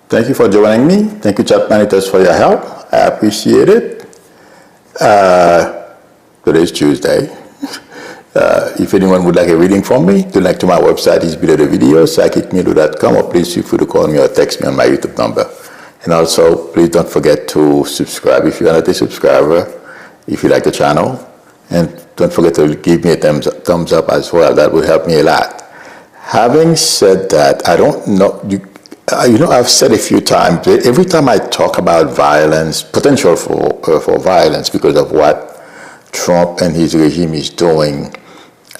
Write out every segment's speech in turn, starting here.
Thank you for joining me. Thank you, chat managers, for your help. I appreciate it. Today's Tuesday. If anyone would like a reading from me, to my website is below the video, psychicmilou.com, or please feel free to call me or text me on my YouTube number. And also, please don't forget to subscribe if you're not a subscriber, if you like the channel. And don't forget to give me a thumbs up as well. That would help me a lot. Having said that, I don't know, I've said a few times, every time I talk about violence, potential for violence because of what Trump and his regime is doing,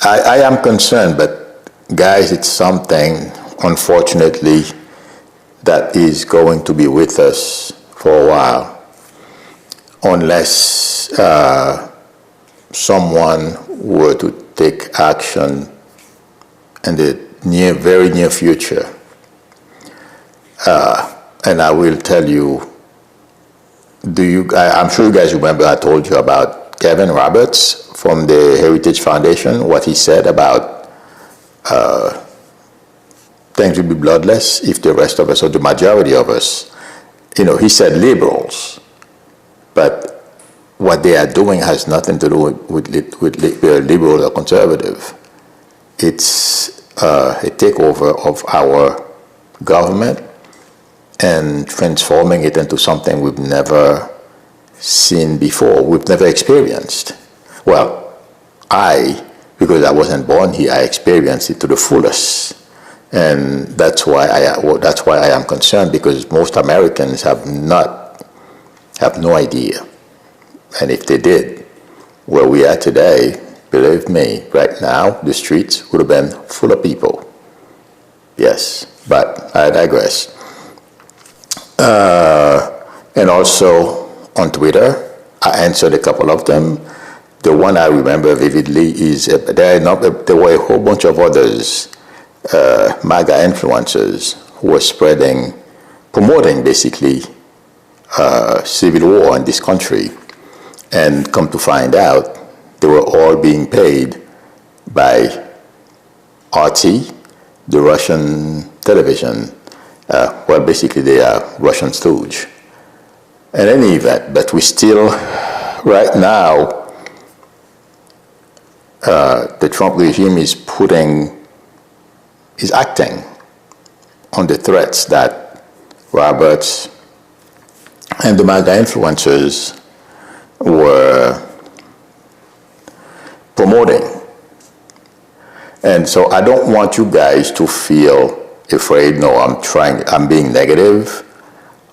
I am concerned, but guys, it's something, unfortunately, that is going to be with us for a while, unless someone were to take action in the very near future. And I will tell you, I'm sure you guys remember I told you about Kevin Roberts from the Heritage Foundation, what he said about things will be bloodless if the rest of us, or the majority of us, he said liberals, but what they are doing has nothing to do with liberal or conservative. It's a takeover of our government and transforming it into something we've never seen before, we've never experienced. Well, because I wasn't born here, I experienced it to the fullest. And that's why I am concerned, because most Americans have no idea. And if they did, where we are today, believe me, right now, the streets would have been full of people. Yes, but I digress. And also on Twitter, I answered a couple of them. The one I remember vividly is there were a whole bunch of others, MAGA influencers, who were promoting basically civil war in this country. And come to find out, they were all being paid by RT, the Russian television. Well, basically they are Russian stooge. In any event, but we still, right now, the Trump regime is acting on the threats that Roberts and the MAGA influencers were promoting. And so I don't want you guys to feel afraid. No, I'm being negative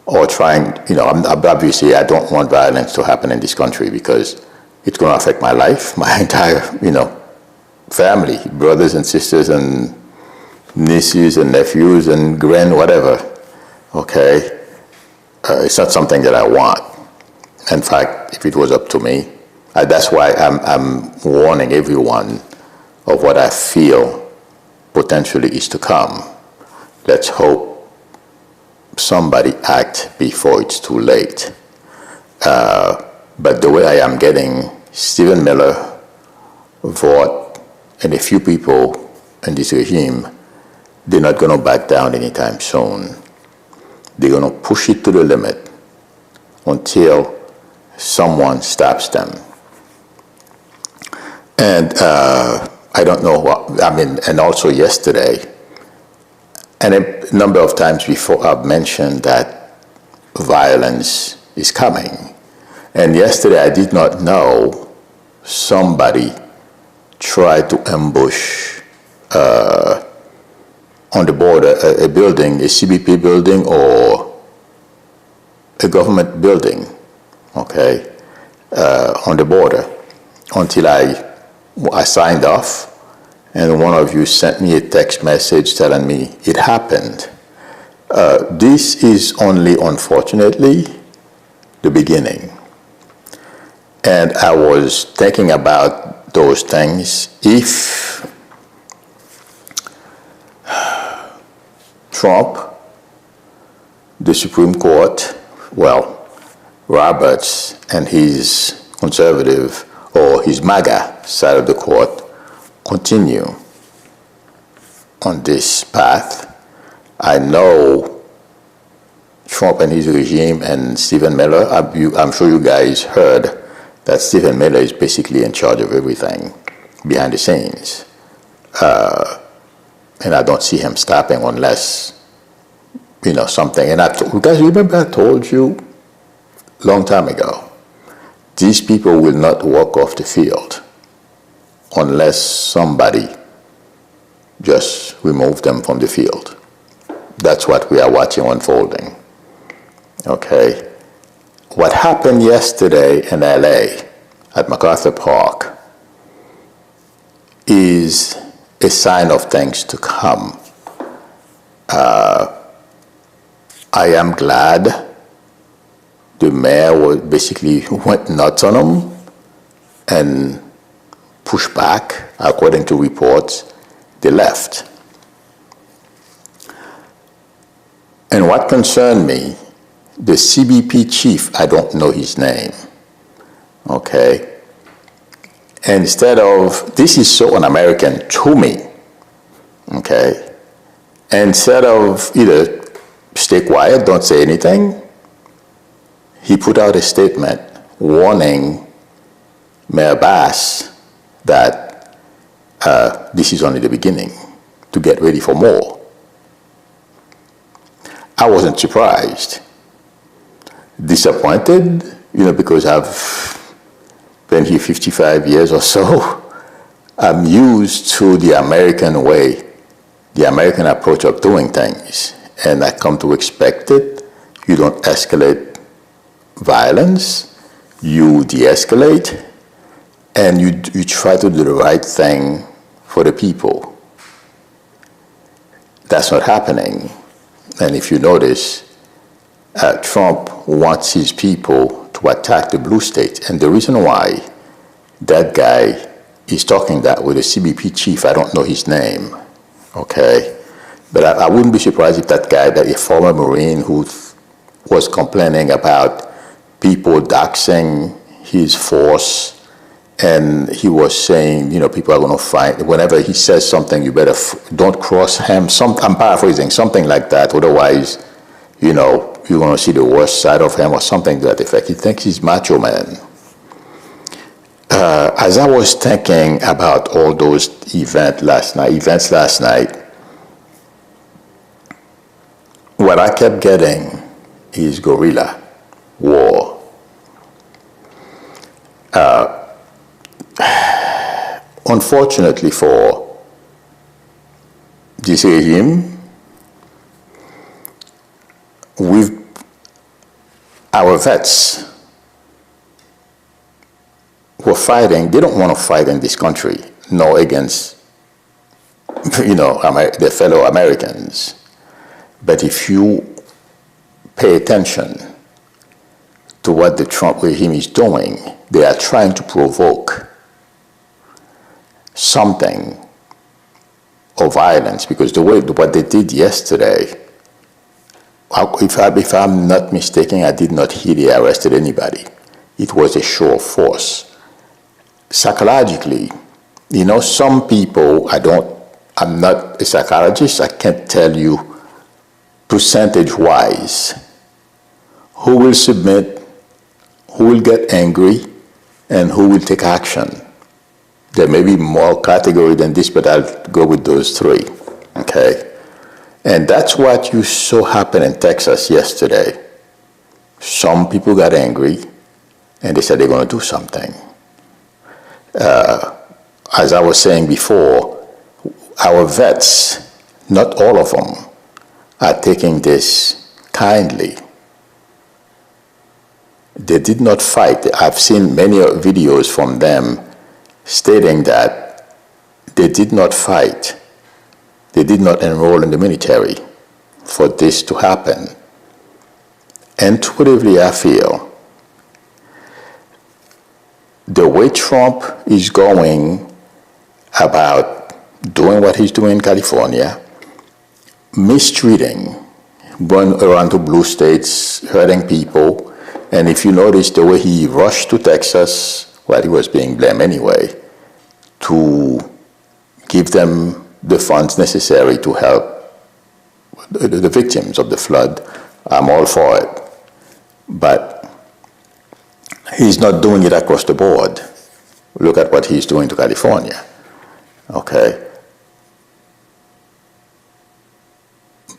or trying, obviously I don't want violence to happen in this country because it's going to affect my life, my entire, family, brothers and sisters and nieces and nephews and whatever, okay? It's not something that I want. In fact, if it was up to me, that's why I'm warning everyone of what I feel potentially is to come. Let's hope somebody act before it's too late. But the way I am getting Stephen Miller, Vought, and a few people in this regime, they're not going to back down anytime soon. They're going to push it to the limit until someone stops them. And I don't know and also yesterday, and a number of times before, I've mentioned that violence is coming. And yesterday I did not know somebody tried to ambush on the border a building, a CBP building or a government building, okay, on the border, until I signed off. And one of you sent me a text message telling me it happened. This is only, unfortunately, the beginning. And I was thinking about those things. If Trump, the Supreme Court, Roberts and his conservative or his MAGA side of the court continue on this path, I know Trump and his regime and Stephen Miller, I'm sure you guys heard that Stephen Miller is basically in charge of everything behind the scenes. And I don't see him stopping unless, something. And you guys remember I told you a long time ago, these people will not walk off the field unless somebody just remove them from the field. That's what we are watching unfolding. Okay? What happened yesterday in LA at MacArthur Park is a sign of things to come. I am glad the mayor basically went nuts on them and pushed back. According to reports, they left. And what concerned me, the CBP chief, I don't know his name, okay? And instead of, this is so un-American to me, okay? Instead of either stay quiet, don't say anything, he put out a statement warning Mayor Bass that this is only the beginning, to get ready for more. I wasn't surprised. Disappointed, because I've been here 55 years or so. I'm used to the American way, the American approach of doing things, and I come to expect it. You don't escalate violence, you de-escalate, and you try to do the right thing for the people. That's not happening. And if you notice, Trump wants his people to attack the blue states. And the reason why that guy is talking that with the CBP chief, I don't know his name, okay? But I wouldn't be surprised if that guy, that a former Marine who was complaining about people doxing his force, and he was saying, people are going to fight. Whenever he says something, you better don't cross him. I'm paraphrasing, something like that. Otherwise, you're going to see the worst side of him or something to that effect. He thinks he's macho man. As I was thinking about all those events last night, what I kept getting is guerrilla war. Unfortunately for this regime, our vets who are fighting, they don't want to fight in this country, nor against, their fellow Americans. But if you pay attention to what the Trump regime is doing, they are trying to provoke something of violence, because what they did yesterday, if I'm not mistaken, I did not hear they arrested anybody. It was a show of force. Psychologically, some people, I'm not a psychologist, I can't tell you percentage-wise who will submit, who will get angry, and who will take action. There may be more category than this, but I'll go with those three, okay? And that's what you saw happen in Texas yesterday. Some people got angry, and they said they're going to do something. As I was saying before, our vets, not all of them, are taking this kindly. They did not fight. I've seen many videos from them stating that they did not fight. They did not enroll in the military for this to happen. Intuitively, I feel the way Trump is going about doing what he's doing in California, mistreating, going around to blue states, hurting people, and if you notice the way he rushed to Texas, well, he was being blamed anyway, to give them the funds necessary to help the victims of the flood, I'm all for it. But he's not doing it across the board. Look at what he's doing to California. Okay?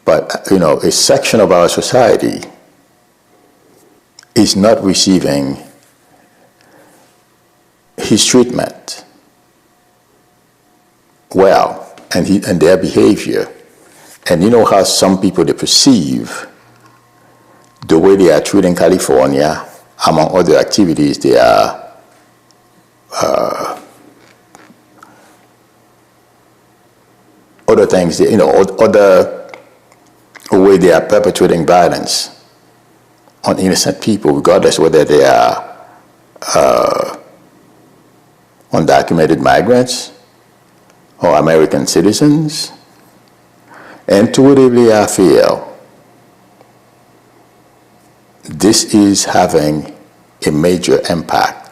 But, a section of our society is not receiving his treatment well, and their behavior. And you know how some people, they perceive the way they are treating California, among other activities, they are other things, other way they are perpetrating violence on innocent people, regardless whether they are undocumented migrants or American citizens. Intuitively, I feel this is having a major impact,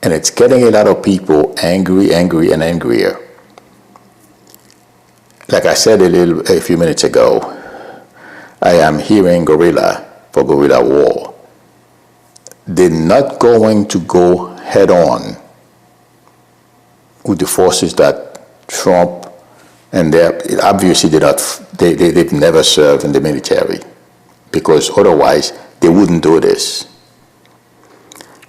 and it's getting a lot of people angry, and angrier. Like I said a few minutes ago, I am hearing guerrilla for guerrilla war. They're not going to go head on with the forces that Trump, and obviously they've never served in the military, because otherwise they wouldn't do this.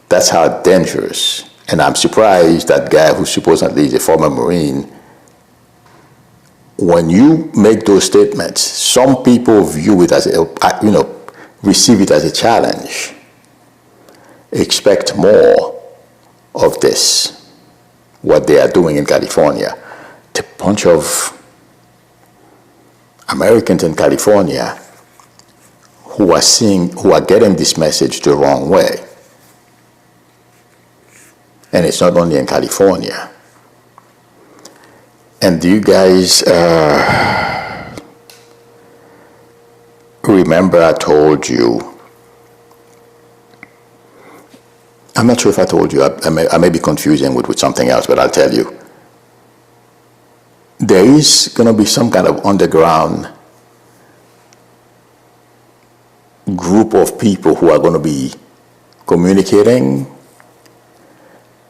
That's how dangerous. And I'm surprised that guy who supposedly is a former Marine, when you make those statements, some people view it as receive it as a challenge. Expect more of this, what they are doing in California. A bunch of Americans in California who are getting this message the wrong way. And it's not only in California. And do you guys remember I told you, I'm not sure if I told you, I may be confusing with something else, but I'll tell you. There is going to be some kind of underground group of people who are going to be communicating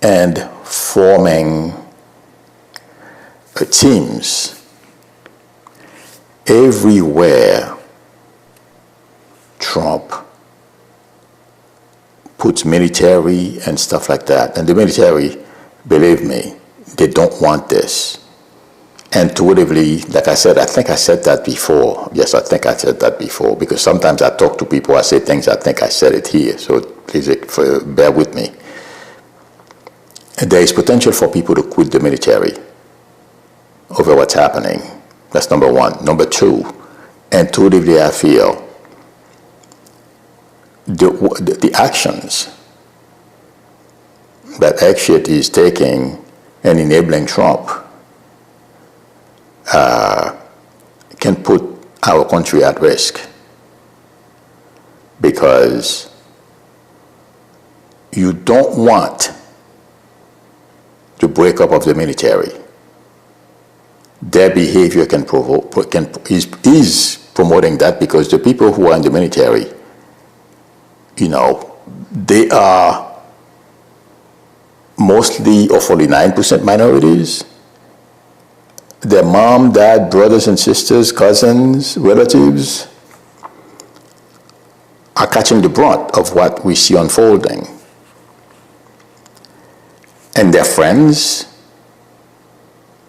and forming teams everywhere Trump puts military and stuff like that. And the military, believe me, they don't want this. Intuitively, like I said, I think I said that before. Yes, I think I said that before, because sometimes I talk to people, I say things, I think I said it here, so please bear with me. And there is potential for people to quit the military over what's happening. That's number one. Number two, intuitively I feel the actions that Exit is taking and enabling Trump can put our country at risk, because you don't want the breakup of the military. Their behavior is promoting that, because the people who are in the military, they are mostly or 49% minorities. Their mom, dad, brothers and sisters, cousins, relatives are catching the brunt of what we see unfolding. And their friends,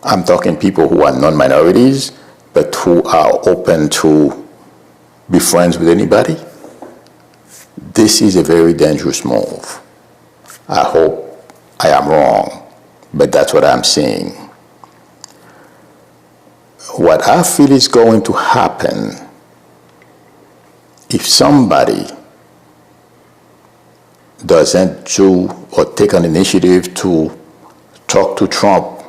I'm talking people who are non-minorities, but who are open to be friends with anybody. This is a very dangerous move. I hope I am wrong, but that's what I'm seeing. What I feel is going to happen, if somebody doesn't do or take an initiative to talk to Trump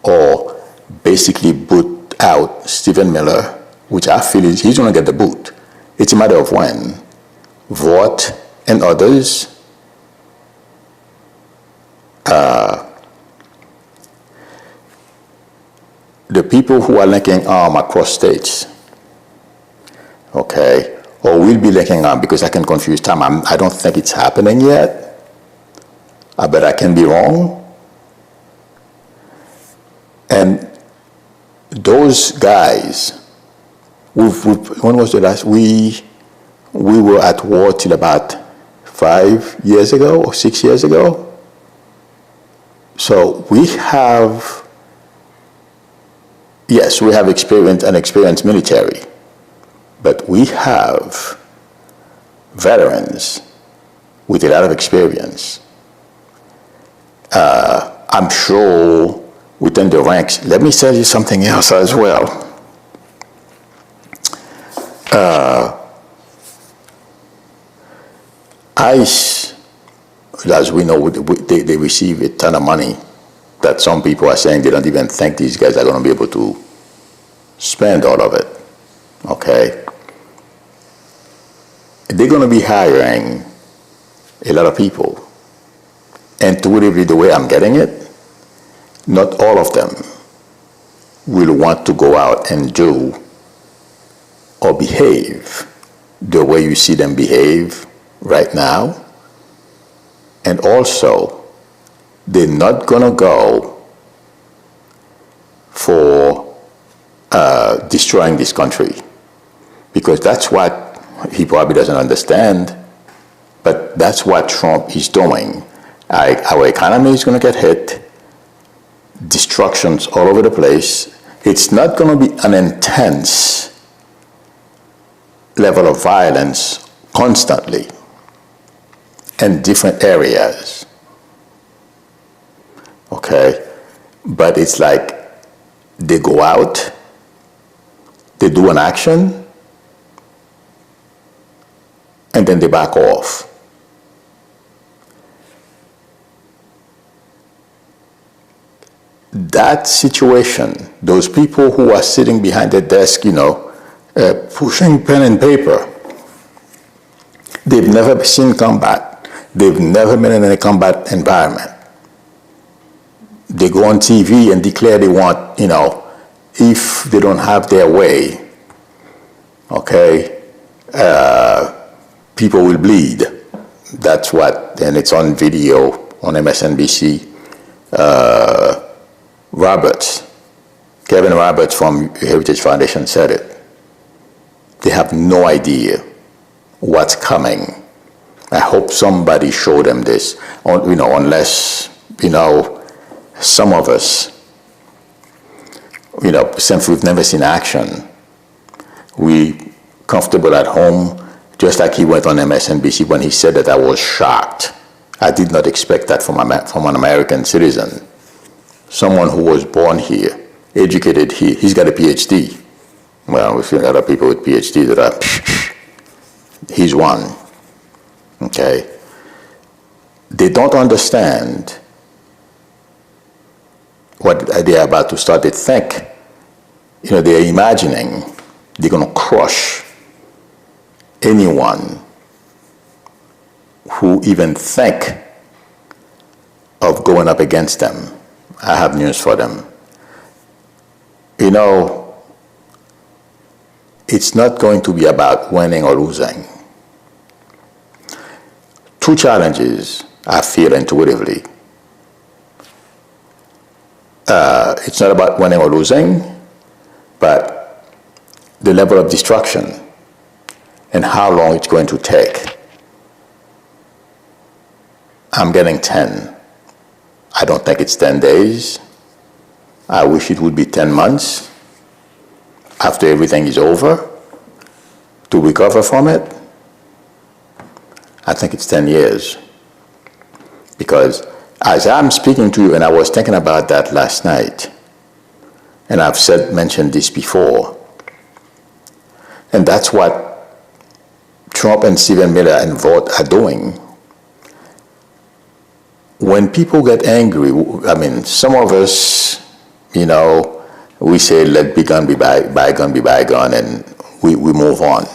or basically boot out Stephen Miller, which I feel is he's going to get the boot. It's a matter of when. Vought and others the people who are linking arm across states, okay, we'll be linking up because I can confuse time. I don't think it's happening yet, but I can be wrong. And those guys, when was the last? We were at war till about 5 years ago or 6 years ago. So we have, yes, we have an experienced military, but we have veterans with a lot of experience. I'm sure within the ranks, let me tell you something else as well. ICE, as we know, they receive a ton of money that some people are saying they don't even think these guys are going to be able to spend all of it, okay? They're going to be hiring a lot of people. Intuitively, the way I'm getting it, not all of them will want to go out and do or behave the way you see them behave right now. And also, they're not going to go for destroying this country, because that's what he probably doesn't understand, but that's what Trump is doing. Our economy is going to get hit, destructions all over the place. It's not going to be an intense level of violence constantly in different areas, okay? But it's like they go out, they do an action, and then they back off. That situation, those people who are sitting behind the desk, pushing pen and paper, they've never seen combat. They've never been in a combat environment. They go on TV and declare they want, if they don't have their way, okay, people will bleed. That's what, and it's on video on MSNBC. Kevin Roberts from Heritage Foundation said it. They have no idea what's coming. I hope somebody showed them this, unless, some of us, since we've never seen action, we comfortable at home, just like he went on MSNBC when he said that. I was shocked. I did not expect that from an American citizen. Someone who was born here, educated here. He's got a PhD. Well, we've seen other people with PhDs that are, he's one, okay? They don't understand what they're about to start. They think, they're imagining they're going to crush anyone who even think of going up against them. I have news for them. It's not going to be about winning or losing. Two challenges I feel intuitively. It's not about winning or losing, but the level of destruction and how long it's going to take. I'm getting 10. I don't think it's 10 days. I wish it would be 10 months after everything is over to recover from it. I think it's 10 years. Because as I'm speaking to you, and I was thinking about that last night, and I've mentioned this before, and that's what Trump and Stephen Miller and Vought are doing. When people get angry, some of us, we say, let bygone be bygone be bygone, and we move on.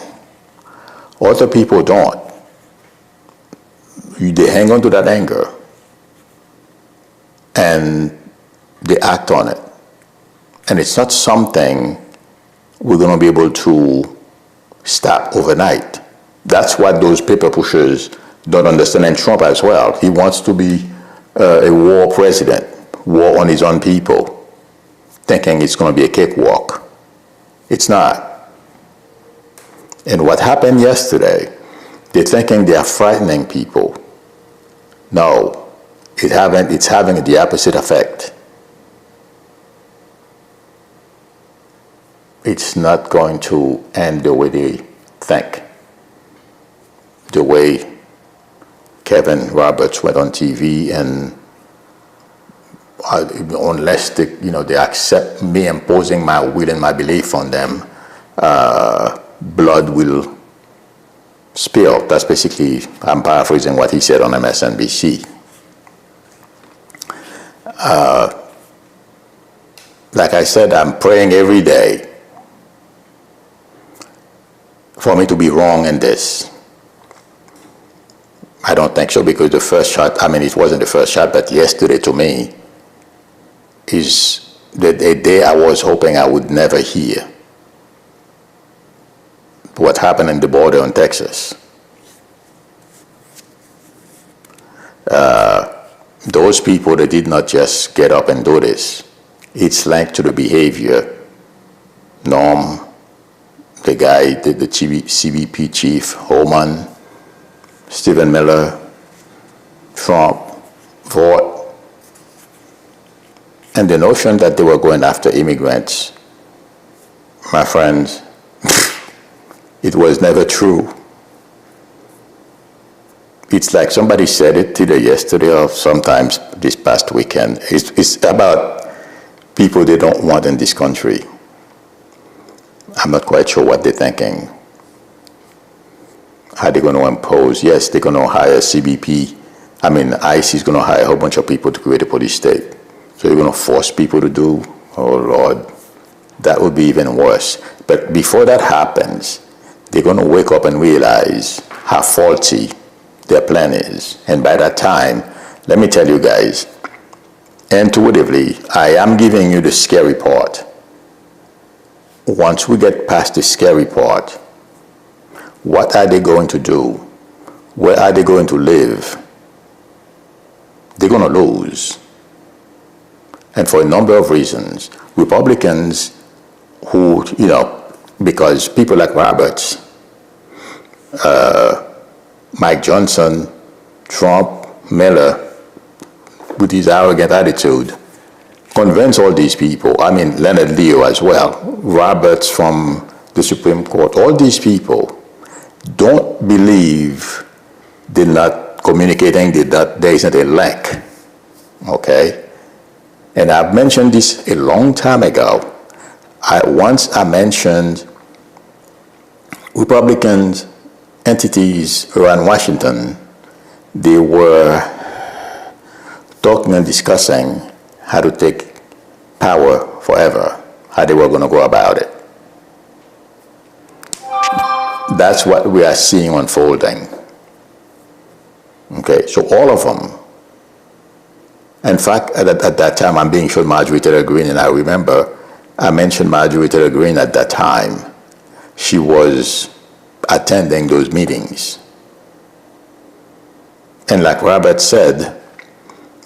Other people don't. They hang on to that anger, and they act on it. And it's not something we're going to be able to stop overnight. That's what those paper pushers don't understand, and Trump as well. He wants to be a war president, war on his own people, thinking it's going to be a cakewalk. It's not. And what happened yesterday, they're thinking they are frightening people. No, it's having the opposite effect. It's not going to end the way they think. The way Kevin Roberts went on TV, and unless they accept me imposing my will and my belief on them, blood will spill. That's basically, I'm paraphrasing what he said on MSNBC. Like I said, I'm praying every day for me to be wrong in this. I don't think so, because the first shot, it wasn't the first shot, but yesterday to me is the day I was hoping I would never hear. What happened in the border in Texas. Those people, they did not just get up and do this. It's linked to the behavior. Norm, the guy, the CBP chief, Holman, Stephen Miller, Trump, Vought, and the notion that they were going after immigrants, my friends, it was never true. It's like somebody said it either yesterday or sometimes this past weekend. It's about people they don't want in this country. I'm not quite sure what they're thinking. How they're going to impose? Yes, they're going to hire CBP. ICE is going to hire a whole bunch of people to create a police state. So you're going to force people to do? Oh, Lord. That would be even worse. But before that happens, they're going to wake up and realize how faulty their plan is. And by that time, let me tell you guys, intuitively, I am giving you the scary part. Once we get past the scary part, what are they going to do? Where are they going to live? They're going to lose. And for a number of reasons. Republicans who, because people like Roberts, Mike Johnson, Trump, Miller, with his arrogant attitude, convince all these people. Leonard Leo as well, Roberts from the Supreme Court, all these people don't believe they're not communicating, that there isn't a link, okay? And I've mentioned this a long time ago. Once I mentioned Republicans, entities around Washington, they were talking and discussing how to take power forever, how they were going to go about it. That's what we are seeing unfolding. Okay, so all of them. In fact, at that time, I'm being shown Marjorie Taylor Greene, and I remember I mentioned Marjorie Taylor Greene at that time. She was attending those meetings. And like Robert said,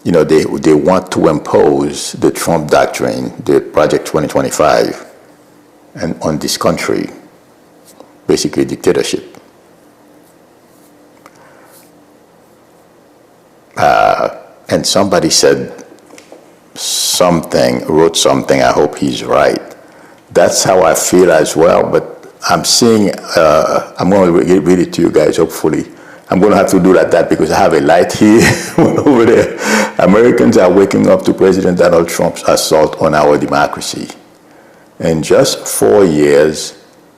they want to impose the Trump doctrine, the Project 2025, and on this country, basically dictatorship. And somebody said something, wrote something, I hope he's right. That's how I feel as well, but I'm seeing, I'm going to read it to you guys, hopefully. I'm going to have to do that because I have a light here over there. Americans are waking up to President Donald Trump's assault on our democracy. In just 4 years,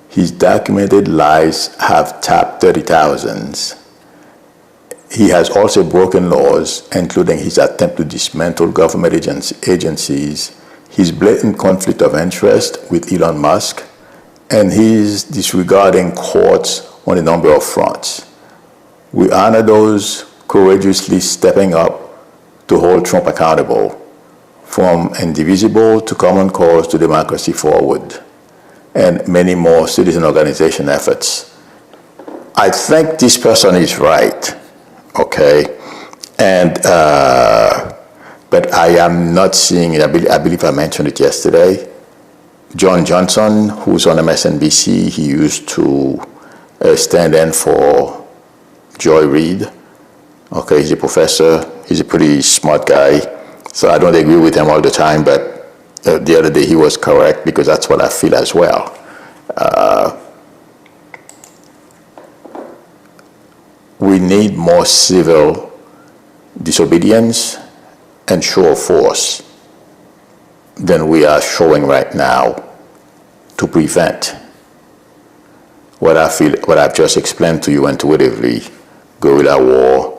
his documented lies have tapped 30,000s. He has also broken laws, including his attempt to dismantle government agencies, his blatant conflict of interest with Elon Musk, and his disregarding courts on a number of fronts. We honor those courageously stepping up to hold Trump accountable, from Indivisible to Common Cause to Democracy Forward, and many more citizen organization efforts. I think this person is right, okay? And, but I am not seeing it. I believe I mentioned it yesterday. John Johnson, who's on MSNBC, he used to stand in for Joy Reid. Okay, he's a professor. He's a pretty smart guy. So I don't agree with him all the time, but the other day he was correct because that's what I feel as well. We need more civil disobedience and show of force than we are showing right now to prevent what I feel, what I've just explained to you intuitively: guerrilla war,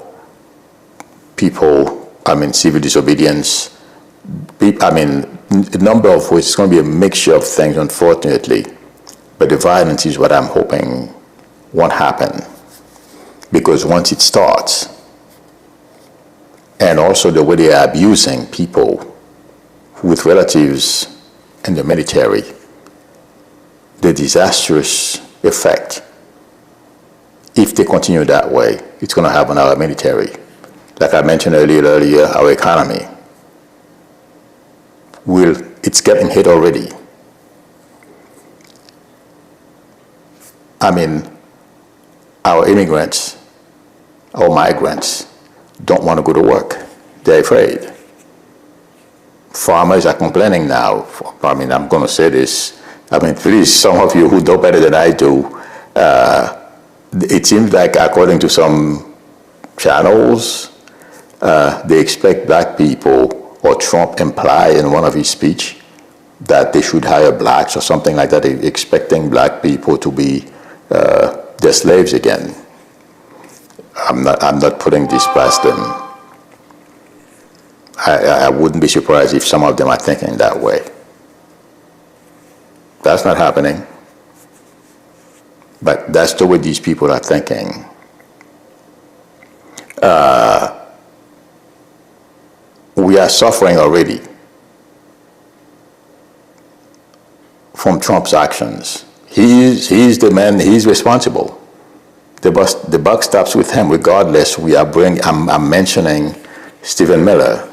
civil disobedience. A number of ways. It's going to be a mixture of things, unfortunately. But the violence is what I'm hoping won't happen. Because once it starts, and also the way they are abusing people with relatives in the military, the disastrous effect, if they continue that way, it's going to have on our military. Like I mentioned earlier, our economy it's getting hit already. Our immigrants, our migrants don't want to go to work. They're afraid. Farmers are complaining now. I'm going to say this. Please, some of you who know better than I do, it seems like, according to some channels, they expect black people, or Trump implied in one of his speech, that they should hire blacks or something like that, expecting black people to be their slaves again. I'm not putting this past them. I wouldn't be surprised if some of them are thinking that way. That's not happening. But that's the way these people are thinking. We are suffering already from Trump's actions. He's the man, he's responsible. The buck stops with him regardless. I'm mentioning Stephen Miller.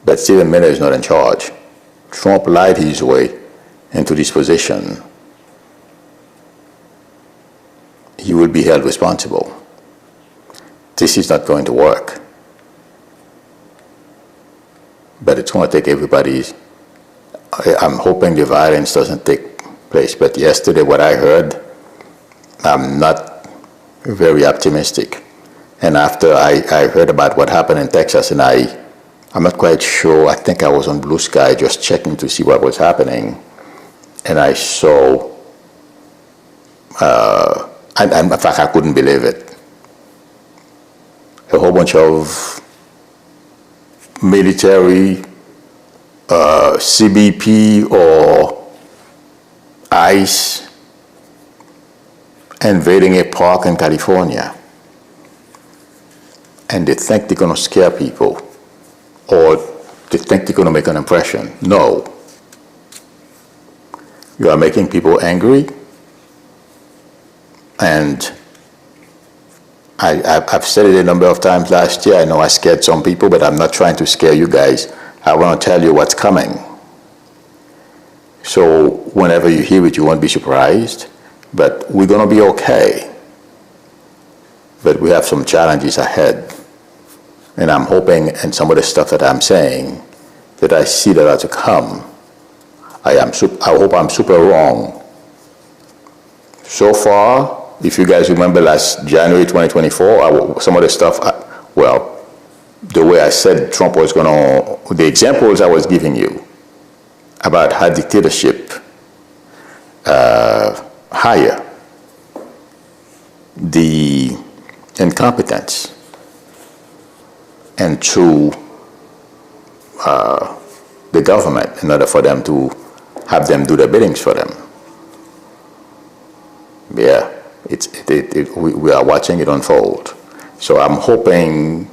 But Stephen Miller is not in charge. Trump lied his way into this position. He will be held responsible. This is not going to work. But it's going to take everybody's. I'm hoping the violence doesn't take place. But yesterday, what I heard, I'm not very optimistic. And after I heard about what happened in Texas, and I'm not quite sure. I think I was on Blue Sky just checking to see what was happening. And I saw, and in fact, I couldn't believe it. A whole bunch of military, CBP or ICE invading a park in California. And they think they're going to scare people, or they think they're going to make an impression. No. You are making people angry, and I've said it a number of times last year. I know I scared some people, but I'm not trying to scare you guys. I want to tell you what's coming. So whenever you hear it, you won't be surprised. But we're going to be okay. But we have some challenges ahead. And I'm hoping, and some of the stuff that I'm saying, that I see that are to come, I hope I'm super wrong. So far, if you guys remember last January 2024, some of the stuff, the way I said Trump was going to, the examples I was giving you about how dictatorship hire the incompetence and to the government in order for them to have them do the biddings for them. Yeah, we are watching it unfold. So I'm hoping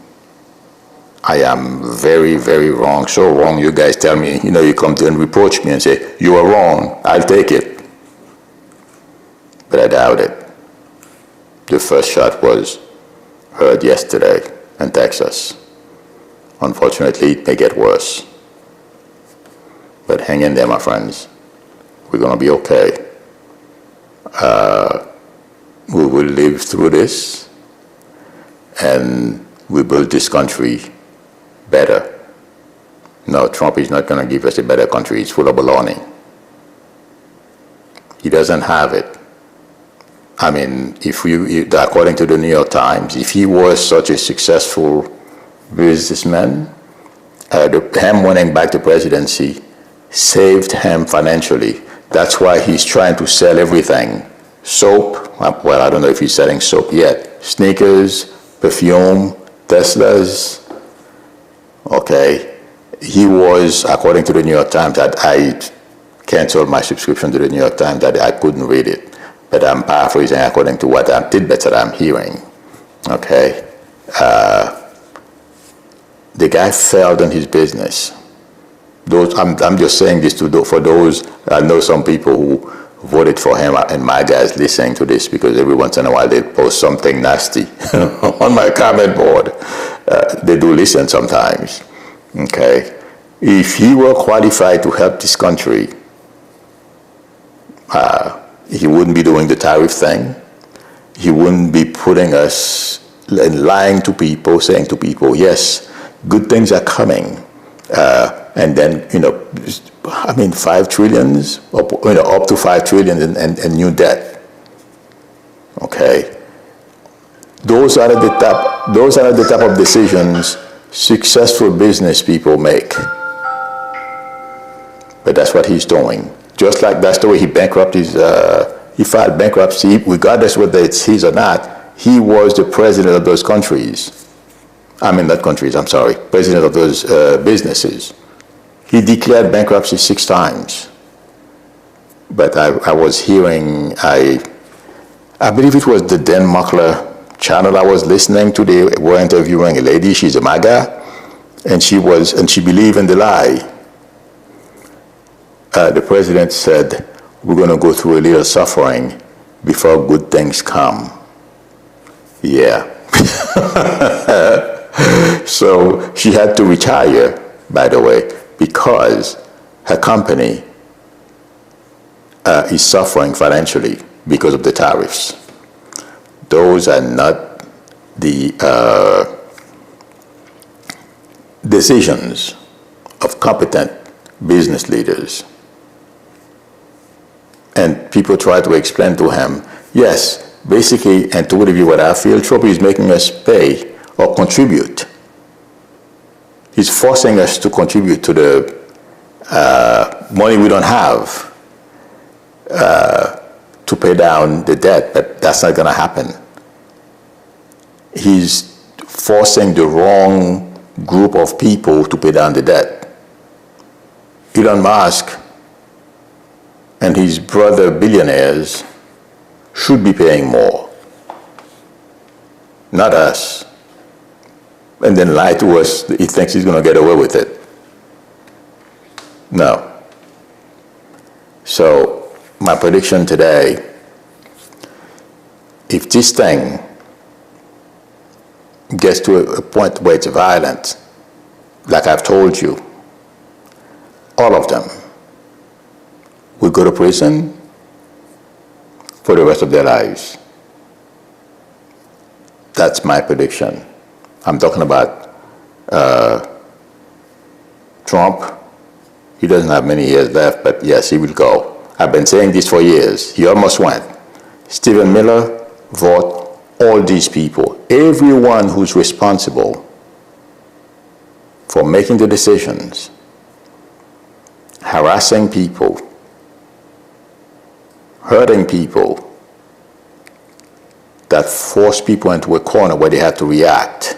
I am very, very wrong. So wrong, you guys tell me, you come to and reproach me and say, you are wrong, I'll take it. But I doubt it. The first shot was heard yesterday in Texas. Unfortunately, it may get worse. But hang in there, my friends. We're going to be okay. We will live through this, and we build this country better. No, Trump is not going to give us a better country. It's full of baloney. He doesn't have it. I mean, according to the New York Times, if he was such a successful businessman, him winning back the presidency saved him financially. That's why he's trying to sell everything. Soap, well, I don't know if he's selling soap yet. Sneakers, perfume, Teslas. Okay. He was, according to the New York Times, that I canceled my subscription to the New York Times, that I couldn't read it. But I'm paraphrasing according to what tidbits that I'm hearing. Okay. The guy failed in his business. I'm just saying this for those. I know some people who voted for him, and my guys listening to this, because every once in a while they post something nasty on my comment board. They do listen sometimes. Okay, if he were qualified to help this country, he wouldn't be doing the tariff thing. He wouldn't be putting us lying to people, saying to people, yes, good things are coming. And then, 5 trillions, up to 5 trillion in new debt. Okay. Those are the type of decisions successful business people make. But that's what he's doing. Just like that's the way he bankrupted he filed bankruptcy, regardless whether it's his or not. He was the president of those countries. Not countries, I'm sorry. President of those businesses. He declared bankruptcy 6 times. But I was hearing, I believe it was the Dan Muckler channel I was listening to. They were interviewing a lady, she's a MAGA, and she believed in the lie. The president said, we're going to go through a little suffering before good things come. Yeah. So she had to retire, by the way, because her company is suffering financially because of the tariffs. Those are not the decisions of competent business leaders. And people try to explain to him, yes, basically, and to give you what I feel, Trump is making us pay or contribute. He's forcing us to contribute to the money we don't have to pay down the debt, but that's not going to happen. He's forcing the wrong group of people to pay down the debt. Elon Musk and his brother billionaires should be paying more, not us. And then lie to us, he thinks he's going to get away with it. No. So my prediction today, if this thing gets to a point where it's violent, like I've told you, all of them will go to prison for the rest of their lives. That's my prediction. I'm talking about Trump. He doesn't have many years left, but yes, he will go. I've been saying this for years. He almost went. Stephen Miller, Vought, all these people, everyone who's responsible for making the decisions, harassing people, hurting people, that force people into a corner where they have to react.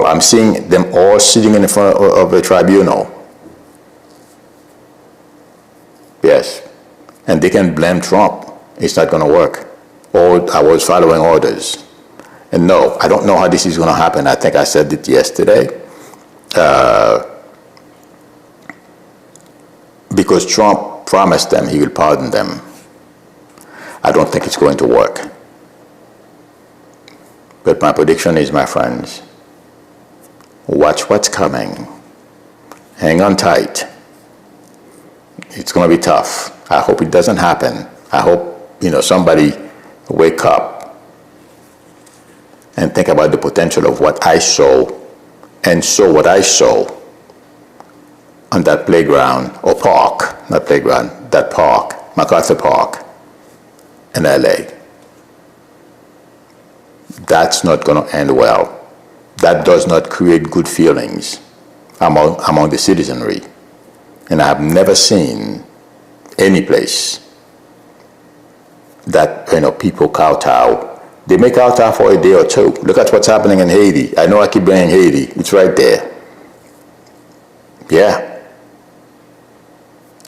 I'm seeing them all sitting in front of a tribunal. Yes. And they can blame Trump. It's not going to work. Or I was following orders. And no, I don't know how this is going to happen. I think I said it yesterday. Because Trump promised them he will pardon them. I don't think it's going to work. But my prediction is, my friends, watch what's coming. Hang on tight. It's going to be tough. I hope it doesn't happen. I hope, somebody wake up and think about the potential of what I saw, and saw what I saw on that playground, or park, not playground, that park, MacArthur Park in LA. That's not going to end well. That does not create good feelings among the citizenry. And I have never seen any place that people kowtow. They may kowtow for a day or two. Look at what's happening in Haiti. I know I keep bringing Haiti. It's right there. Yeah.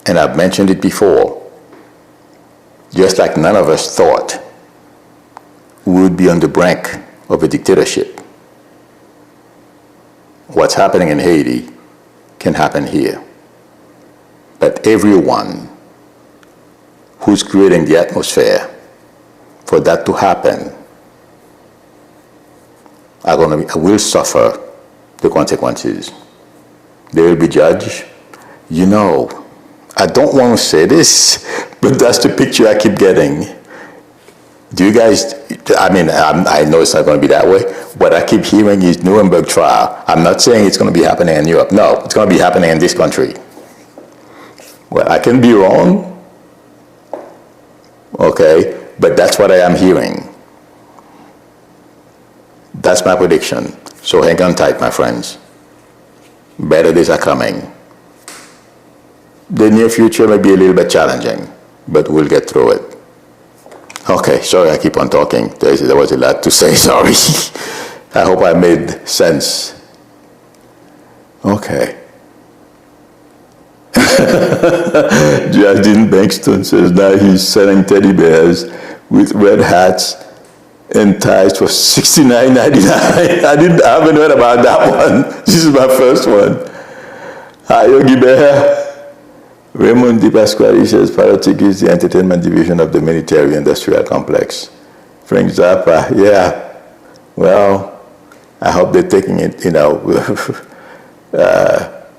And I've mentioned it before. Just like none of us thought we would be on the brink of a dictatorship. What's happening in Haiti can happen here. But everyone who's creating the atmosphere for that to happen will suffer the consequences. They will be judged. I don't want to say this, but that's the picture I keep getting. Do you guys, I know it's not going to be that way. What I keep hearing is Nuremberg trial. I'm not saying it's going to be happening in Europe. No, it's going to be happening in this country. Well, I can be wrong, okay, but that's what I am hearing. That's my prediction. So hang on tight, my friends. Better days are coming. The near future may be a little bit challenging, but we'll get through it. Okay, sorry I keep on talking. There was a lot to say, sorry. I hope I made sense. Okay. Justin Bankston says now he's selling teddy bears with red hats and ties for $69.99. I haven't heard about that one. This is my first one. Hi, Yogi Bear. Raymond Di Pasquale says politics is the entertainment division of the military industrial complex. Frank Zappa, yeah. Well, I hope they're taking it,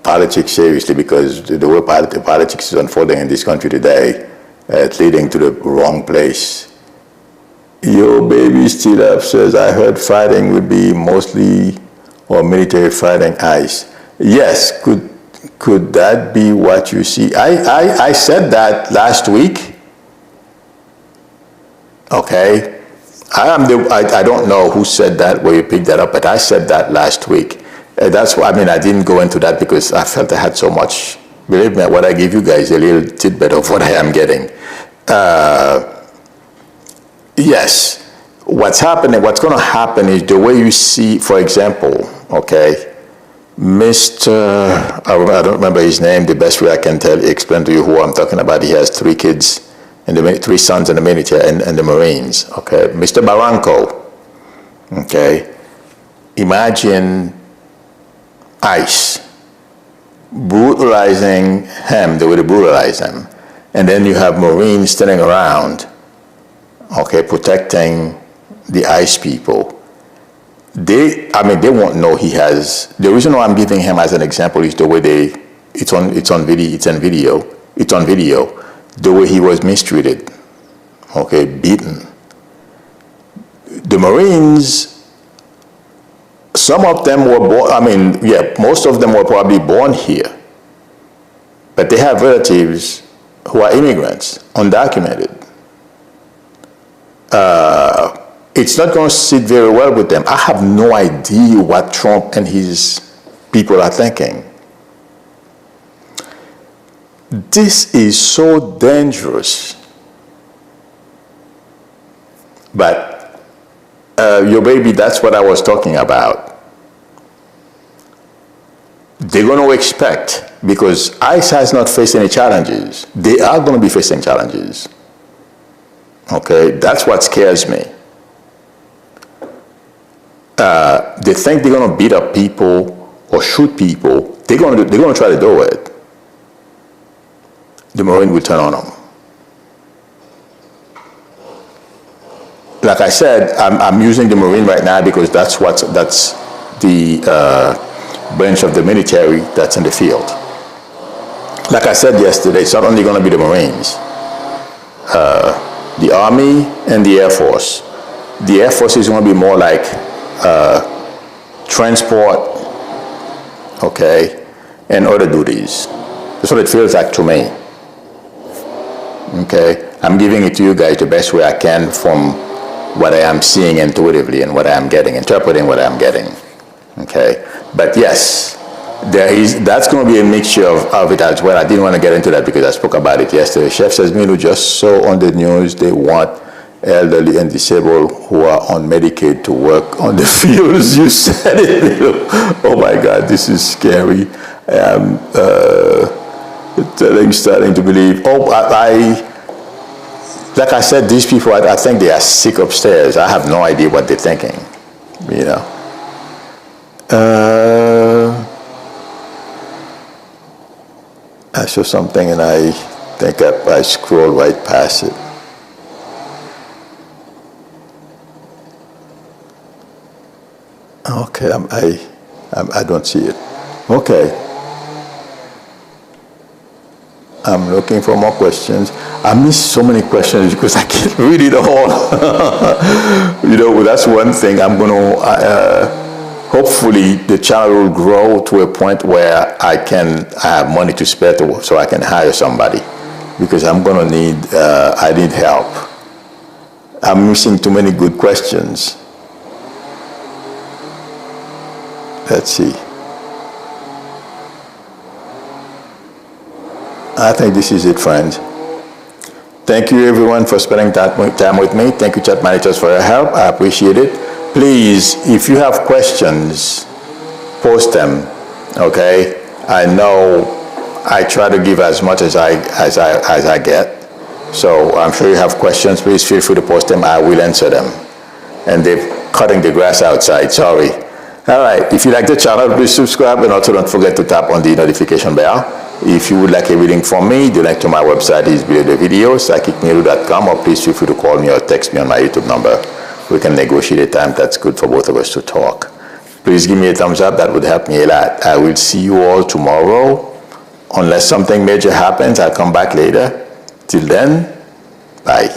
politics seriously, because the way politics is unfolding in this country today, it's leading to the wrong place. Yo, baby, still up says, I heard fighting would be mostly, or military fighting ice. Yes, could that be what you see? I said that last week. Okay. I don't know who said that, where you picked that up, but I said that last week. That's why, I didn't go into that because I felt I had so much. Believe me, what I give you guys, a little tidbit of what I am getting. Yes. What's happening, what's going to happen is the way you see, for example, okay, Mr. I don't remember his name. The best way I can explain to you who I'm talking about. He has 3 kids, and 3 sons in the military and the Marines. Okay, Mr. Barranco. Okay, imagine ICE brutalizing him the way they brutalize him, and then you have Marines standing around, okay, protecting the ICE people. They won't know he has. The reason why I'm giving him as an example is the way it's on video. The way he was mistreated, okay, beaten. The Marines, some of them were born. Most of them were probably born here, but they have relatives who are immigrants, undocumented. It's not going to sit very well with them. I have no idea what Trump and his people are thinking. This is so dangerous. But, your baby, that's what I was talking about. They're going to expect, because ICE has not faced any challenges. They are going to be facing challenges. Okay, that's what scares me. They think they're going to beat up people or shoot people. They're going to try to do it. The Marine will turn on them. like I said, I'm using the Marine right now because that's the branch of the military that's in the field. Like I said yesterday, it's not only going to be the Marines, the Army and the Air Force. The Air Force is going to be more like transport, okay, and other duties. That's what it feels like to me. Okay, I'm giving it to you guys the best way I can from what I am seeing intuitively and what I am getting, interpreting what I am getting. Okay, but yes, that's going to be a mixture of it as well. I didn't want to get into that because I spoke about it yesterday. Chef says, Milou, just saw on the news they want elderly and disabled who are on Medicaid to work on the fields. You said it, Milou. Oh my God, this is scary. I am starting to believe. Oh, like I said, these people, I think they are sick upstairs. I have no idea what they're thinking, you know. I saw something and I think I scrolled right past it. Okay, I don't see it. Okay. I'm looking for more questions. I missed so many questions because I can't read it all. You know, that's one thing. I'm going to, hopefully the channel will grow to a point where I have money to spare so I can hire somebody, because I'm going to I need help. I'm missing too many good questions. Let's see. I think this is it, friends. Thank you, everyone, for spending time with me. Thank you, chat managers, for your help. I appreciate it. Please, if you have questions, post them, okay? I know I try to give as much as I get. So I'm sure you have questions. Please feel free to post them. I will answer them. And they're cutting the grass outside. Sorry. All right. If you like the channel, please subscribe, and also don't forget to tap on the notification bell. If you would like a reading from me, the link to my website is below the video, psychicmilou.com, or please feel free to call me or text me on my YouTube number. We can negotiate a time that's good for both of us to talk. Please give me a thumbs up. That would help me a lot. I will see you all tomorrow. Unless something major happens, I'll come back later. Till then, bye.